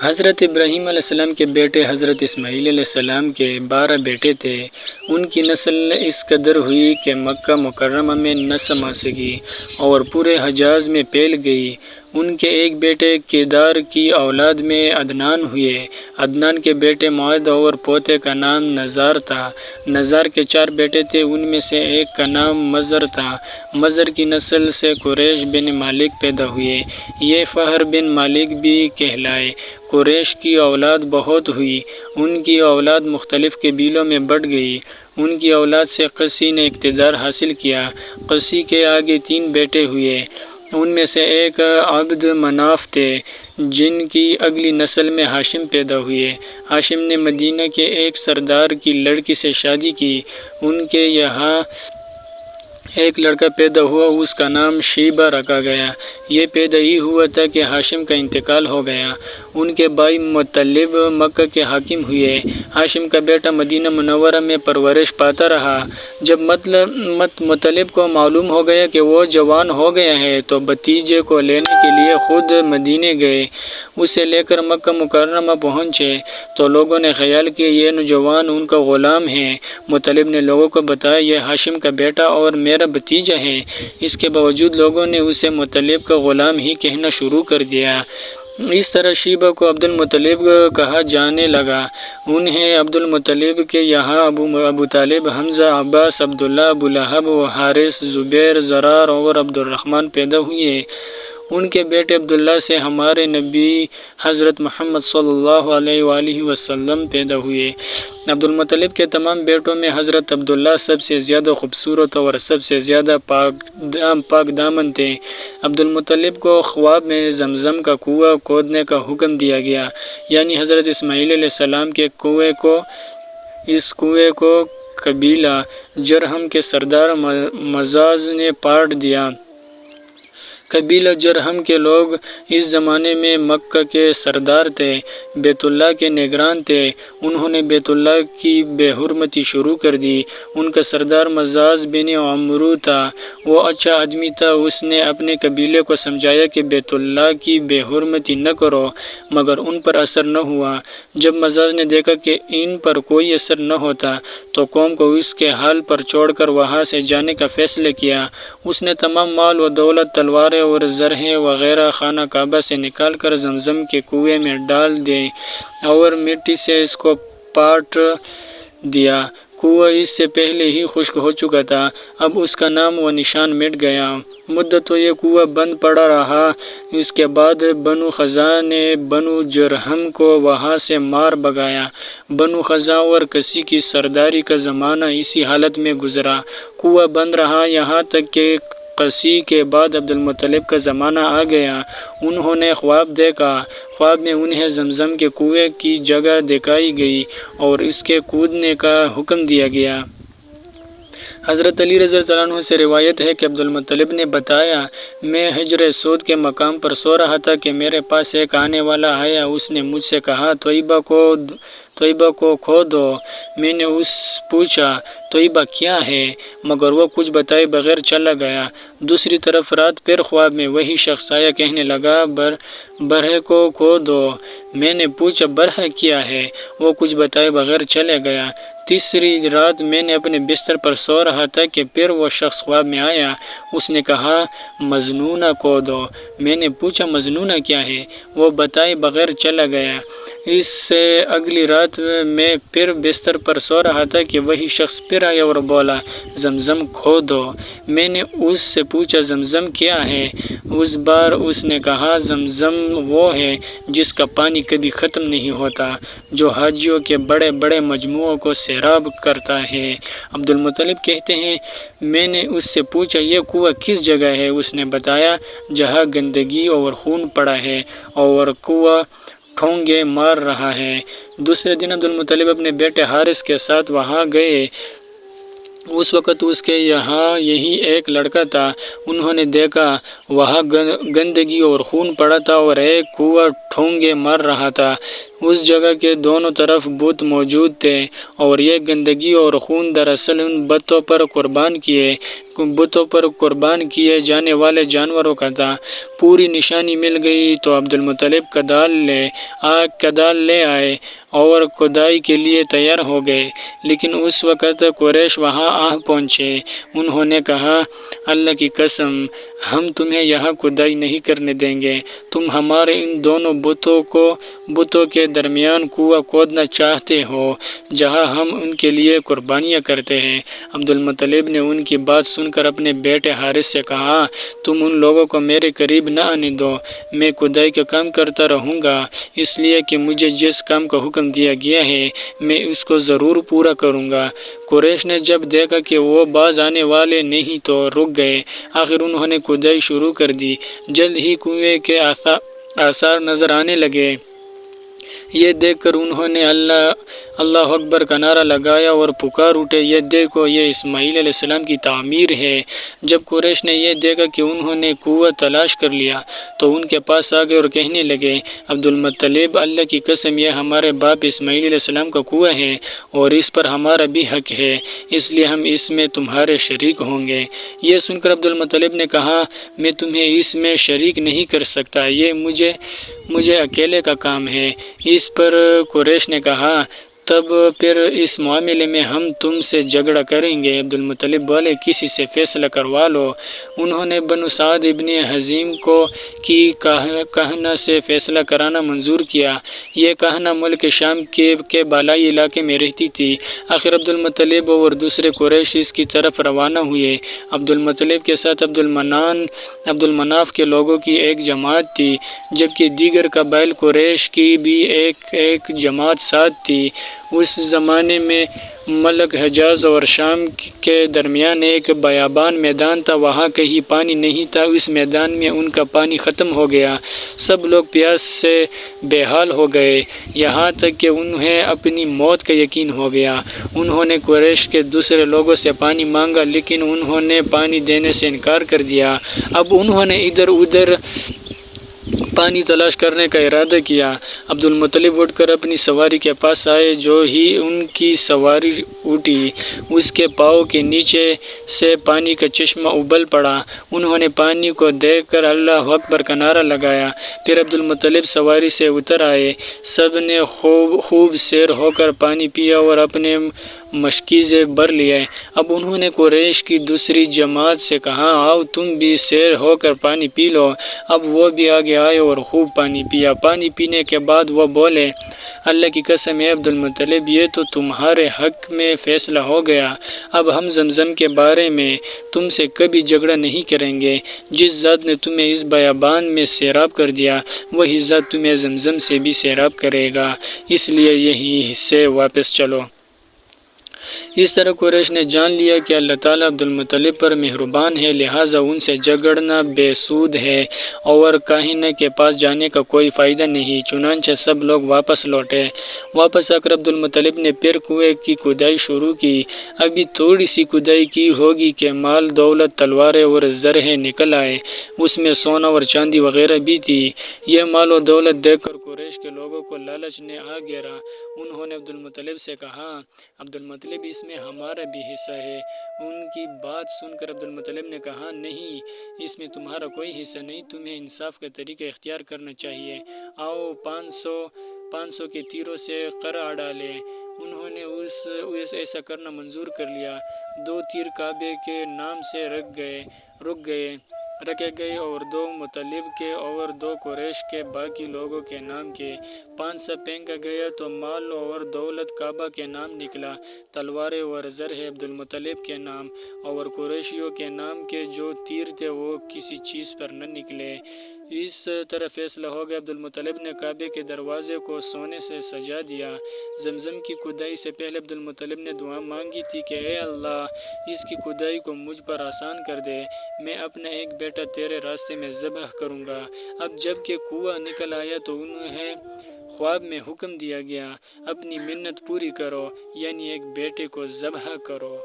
حضرت ابراہیم علیہ السلام کے بیٹے حضرت اسماعیل علیہ السلام کے 12 بیٹے تھے۔ ان کی نسل اس قدر ہوئی کہ مکہ مکرمہ میں نہ سما سکی اور پورے حجاز میں پھیل گئی۔ ان کے ایک بیٹے کیدار کی اولاد میں عدنان ہوئے۔ عدنان کے بیٹے معد اور پوتے کا نام نزار تھا۔ نزار کے 4 بیٹے تھے، ان میں سے ایک کا نام مزر تھا۔ مزر کی نسل سے قریش بن مالک پیدا ہوئے، یہ فہر بن مالک بھی کہلائے۔ قریش کی اولاد بہت ہوئی، ان کی اولاد مختلف قبیلوں میں بٹ گئی۔ ان کی اولاد سے قسی نے اقتدار حاصل کیا۔ قسی کے آگے 3 بیٹے ہوئے، ان میں سے ایک عبد مناف تھے، جن کی اگلی نسل میں ہاشم پیدا ہوئے۔ ہاشم نے مدینہ کے ایک سردار کی لڑکی سے شادی کی۔ ان کے یہاں ایک لڑکا پیدا ہوا، اس کا نام شیبہ رکھا گیا۔ یہ پیدا ہی ہوا تھا کہ ہاشم کا انتقال ہو گیا۔ ان کے بھائی مطلب مکہ کے حاکم ہوئے۔ ہاشم کا بیٹا مدینہ منورہ میں پرورش پاتا رہا۔ جب مطلب کو معلوم ہو گیا کہ وہ جوان ہو گیا ہے تو بھتیجے کو لینے کے لیے خود مدینے گئے۔ اسے لے کر مکہ مکرمہ پہنچے تو لوگوں نے خیال کیا یہ نوجوان ان کا غلام ہے۔ مطلب نے لوگوں کو بتایا یہ ہاشم کا بیٹا اور میرا بھتیجا ہے۔ اس کے باوجود لوگوں نے اسے مطلب کا غلام ہی کہنا شروع کر دیا۔ اس طرح شیبہ کو عبد المطلب کہا جانے لگا۔ انہیں عبد المطلب کے یہاں ابو طالب، حمزہ، عباس، عبداللہ، ابو لہب و حارث، زبیر، زرار اور عبد الرحمن پیدا ہوئے۔ ان کے بیٹے عبداللہ سے ہمارے نبی حضرت محمد صلی اللہ علیہ وآلہ وسلم پیدا ہوئے۔ عبد المطلب کے تمام بیٹوں میں حضرت عبداللہ سب سے زیادہ خوبصورت اور سب سے زیادہ پاک دامن تھے۔ عبد المطلب کو خواب میں زمزم کا کنواں کھودنے کا حکم دیا گیا، یعنی حضرت اسماعیل علیہ السلام کے کنویں کو۔ اس کنویں کو قبیلہ جرہم کے سردار مزاز نے پاٹ دیا۔ قبیلہ جرہم کے لوگ اس زمانے میں مکہ کے سردار تھے، بیت اللہ کے نگران تھے۔ انہوں نے بیت اللہ کی بے حرمتی شروع کر دی۔ ان کا سردار مزاز بن عمرو تھا، وہ اچھا آدمی تھا۔ اس نے اپنے قبیلے کو سمجھایا کہ بیت اللہ کی بے حرمتی نہ کرو، مگر ان پر اثر نہ ہوا۔ جب مزاز نے دیکھا کہ ان پر کوئی اثر نہ ہوتا تو قوم کو اس کے حال پر چھوڑ کر وہاں سے جانے کا فیصلہ کیا۔ اس نے تمام مال و دولت، تلواریں اور زرہیں وغیرہ خانہ کعبہ سے نکال کر زمزم کے کنویں میں ڈال دی اور مٹی سے اس کو پاٹ دیا۔ کنواں اس سے پہلے ہی خشک ہو چکا تھا، اب اس کا نام و نشان مٹ گیا۔ مدت تو یہ کنواں بند پڑا رہا۔ اس کے بعد بنو خزاع نے بنو جرہم کو وہاں سے مار بھگایا۔ بنو خزاع اور کسی کی سرداری کا زمانہ اسی حالت میں گزرا، کنواں بند رہا، یہاں تک کہ قسی کے بعد عبد المطلب کا زمانہ آ گیا۔ انہوں نے خواب دیکھا۔ خواب میں انہیں زمزم کے کنویں کی جگہ دکھائی گئی اور اس کے کودنے کا حکم دیا گیا۔ حضرت علی رضی اللہ عنہ سے روایت ہے کہ عبد المطلب نے بتایا، میں حجر اسود کے مقام پر سو رہا تھا کہ میرے پاس ایک آنے والا آیا۔ اس نے مجھ سے کہا طیبہ کو کھو دو۔ میں نے اس پوچھا طیبہ کیا ہے، مگر وہ کچھ بتائے بغیر چلا گیا۔ دوسری طرف رات پھر خواب میں وہی شخص آیا، کہنے لگا برہ کو کھو دو۔ میں نے پوچھا برہ کیا ہے، وہ کچھ بتائے بغیر چلے گیا۔ تیسری رات میں نے اپنے بستر پر سو رہا تھا کہ پھر وہ شخص خواب میں آیا۔ اس نے کہا مجنونہ کھو دو۔ میں نے پوچھا مجنونہ کیا ہے، وہ بتائے بغیر چلا گیا۔ اس سے اگلی رات میں پھر بستر پر سو رہا تھا کہ وہی شخص پھر آیا اور بولا زمزم کھو دو۔ میں نے اس سے پوچھا زمزم کیا ہے، اس بار اس نے کہا زمزم وہ ہے جس کا پانی کبھی ختم نہیں ہوتا، جو حاجیوں کے بڑے بڑے مجموعوں کو سیراب کرتا ہے۔ عبد المطلب کہتے ہیں میں نے اس سے پوچھا یہ کنواں کس جگہ ہے، اس نے بتایا جہاں گندگی اور خون پڑا ہے اور کنواں ٹھونگے مار رہا ہے۔ دوسرے دن عبد المطلب اپنے بیٹے حارث کے ساتھ وہاں گئے۔ اس وقت اس کے یہاں یہی ایک لڑکا تھا۔ انہوں نے دیکھا وہاں گندگی اور خون پڑا تھا اور ایک کنواں ٹھونگے مار رہا تھا۔ اس جگہ کے دونوں طرف بت موجود تھے اور یہ گندگی اور خون دراصل ان بتوں پر قربان کیے جانے والے جانوروں کا تھا۔ پوری نشانی مل گئی تو عبدالمطلب کدال لے آئے اور کھدائی کے لیے تیار ہو گئے، لیکن اس وقت قریش وہاں آ پہنچے۔ انہوں نے کہا، اللہ کی قسم، ہم تمہیں یہاں کھدائی نہیں کرنے دیں گے۔ تم ہمارے ان دونوں بتوں کے درمیان کنواں کھودنا چاہتے ہو جہاں ہم ان کے لیے قربانیاں کرتے ہیں۔ عبدالمطلب نے ان کی بات سن کر اپنے بیٹے حارث سے کہا، تم ان لوگوں کو میرے قریب نہ آنے دو، میں کھدائی کا کام کرتا رہوں گا، اس لیے کہ مجھے جس کام کا حکم دیا گیا ہے میں اس کو ضرور پورا کروں گا۔ قریش نے جب دیکھا کہ وہ باز آنے والے نہیں تو رک گئے۔ آخر انہوں نے کھدائی شروع کر دی۔ جلد ہی کنویں کے آثار نظر آنے لگے۔ یہ دیکھ کر انہوں نے اللہ اکبر کا نعرہ لگایا اور پکار اٹھے، یہ دیکھو، یہ اسماعیل علیہ السلام کی تعمیر ہے۔ جب قریش نے یہ دیکھا کہ انہوں نے کنواں تلاش کر لیا تو ان کے پاس آ گئے اور کہنے لگے، عبدالمطلب، اللہ کی قسم، یہ ہمارے باپ اسماعیل علیہ السلام کا کنواں ہے اور اس پر ہمارا بھی حق ہے، اس لیے ہم اس میں تمہارے شریک ہوں گے۔ یہ سن کر عبدالمطلب نے کہا، میں تمہیں اس میں شریک نہیں کر سکتا، یہ مجھے اکیلے کا کام ہے۔ اس پر قریش نے کہا، تب پھر اس معاملے میں ہم تم سے جھگڑا کریں گے۔ عبدالمطلب بولے، کسی سے فیصلہ کروا لو۔ انہوں نے بنو سعد ابن حزیم کی کہنہ سے فیصلہ کرانا منظور کیا۔ یہ کہنہ ملک شام کے بالائی علاقے میں رہتی تھی۔ آخر عبدالمطلب اور دوسرے قریش اس کی طرف روانہ ہوئے۔ عبدالمطلب کے ساتھ عبدالمناف کے لوگوں کی ایک جماعت تھی، جبکہ دیگر قبائل قریش کی بھی ایک جماعت ساتھ تھی۔ اس زمانے میں ملک حجاز اور شام کے درمیان ایک بیابان میدان تھا، وہاں کہیں پانی نہیں تھا۔ اس میدان میں ان کا پانی ختم ہو گیا۔ سب لوگ پیاس سے بے حال ہو گئے، یہاں تک کہ انہیں اپنی موت کا یقین ہو گیا۔ انہوں نے قریش کے دوسرے لوگوں سے پانی مانگا، لیکن انہوں نے پانی دینے سے انکار کر دیا۔ اب انہوں نے ادھر ادھر پانی تلاش کرنے کا ارادہ کیا۔ عبدالمطلب اٹھ کر اپنی سواری کے پاس آئے۔ جو ہی ان کی سواری اٹھی، اس کے پاؤں کے نیچے سے پانی کا چشمہ ابل پڑا۔ انہوں نے پانی کو دیکھ کر اللہ اکبر کا نعرہ لگایا۔ پھر عبدالمطلب سواری سے اتر آئے۔ سب نے خوب سیر ہو کر پانی پیا اور اپنے مشکیزیں بھر لیے۔ اب انہوں نے قریش کی دوسری جماعت سے کہا، آؤ تم بھی سیر ہو کر پانی پی لو۔ اب وہ بھی آگے آئے اور خوب پانی پیا۔ پانی پینے کے بعد وہ بولے، اللہ کی قسم ہے عبدالمطلب، یہ تو تمہارے حق میں فیصلہ ہو گیا۔ اب ہم زمزم کے بارے میں تم سے کبھی جھگڑا نہیں کریں گے۔ جس ذات نے تمہیں اس بیابان میں سیراب کر دیا، وہی ذات تمہیں زمزم سے بھی سیراب کرے گا، اس لیے یہیں سے واپس چلو۔ اس طرح قریش نے جان لیا کہ اللہ تعالیٰ عبدالمطلب پر مہربان ہے، لہٰذا ان سے جھگڑنا بے سود ہے اور کاہنہ کے پاس جانے کا کوئی فائدہ نہیں۔ چنانچہ سب لوگ واپس لوٹے۔ واپس آ کر عبدالمطلب نے پھر کنویں کی کھدائی شروع کی۔ ابھی تھوڑی سی کھدائی کی ہوگی کہ مال دولت، تلواریں اور زرہیں نکل آئے۔ اس میں سونا اور چاندی وغیرہ بھی تھی۔ یہ مال و دولت دیکھ کر قریش کے لوگوں کو لالچ نے آ گھیرا۔ انہوں نے عبدالمطلب سے کہا، عبدالمطلب، اس میں ہمارا بھی حصہ ہے۔ ان کی بات سن کر عبدالمطلب نے کہا، نہیں، اس میں تمہارا کوئی حصہ نہیں، تمہیں انصاف کا طریقہ اختیار کرنا چاہیے۔ آؤ 500 کے تیروں سے قرعہ ڈالیں۔ انہوں نے ایسا کرنا منظور کر لیا۔ 2 تیر کعبے کے نام سے رکھے گئے اور 2 مطلب کے اور 2 قریش کے باقی لوگوں کے نام کے۔ 500 پھینکا گیا تو مال اور دولت کعبہ کے نام نکلا، تلواریں اور زرہیں عبدالمطلب کے نام، اور قریشیوں کے نام کے جو تیر تھے وہ کسی چیز پر نہ نکلے۔ اس طرح فیصلہ ہو گیا۔ عبدالمطلب نے کعبے کے دروازے کو سونے سے سجا دیا۔ زمزم کی کھدائی سے پہلے عبدالمطلب نے دعا مانگی تھی کہ اے اللہ، اس کی کھدائی کو مجھ پر آسان کر دے، میں اپنا ایک بیٹا تیرے راستے میں ذبح کروں گا۔ اب جب کہ کنواں نکل آیا تو انہیں خواب میں حکم دیا گیا، اپنی منت پوری کرو، یعنی ایک بیٹے کو ذبح کرو۔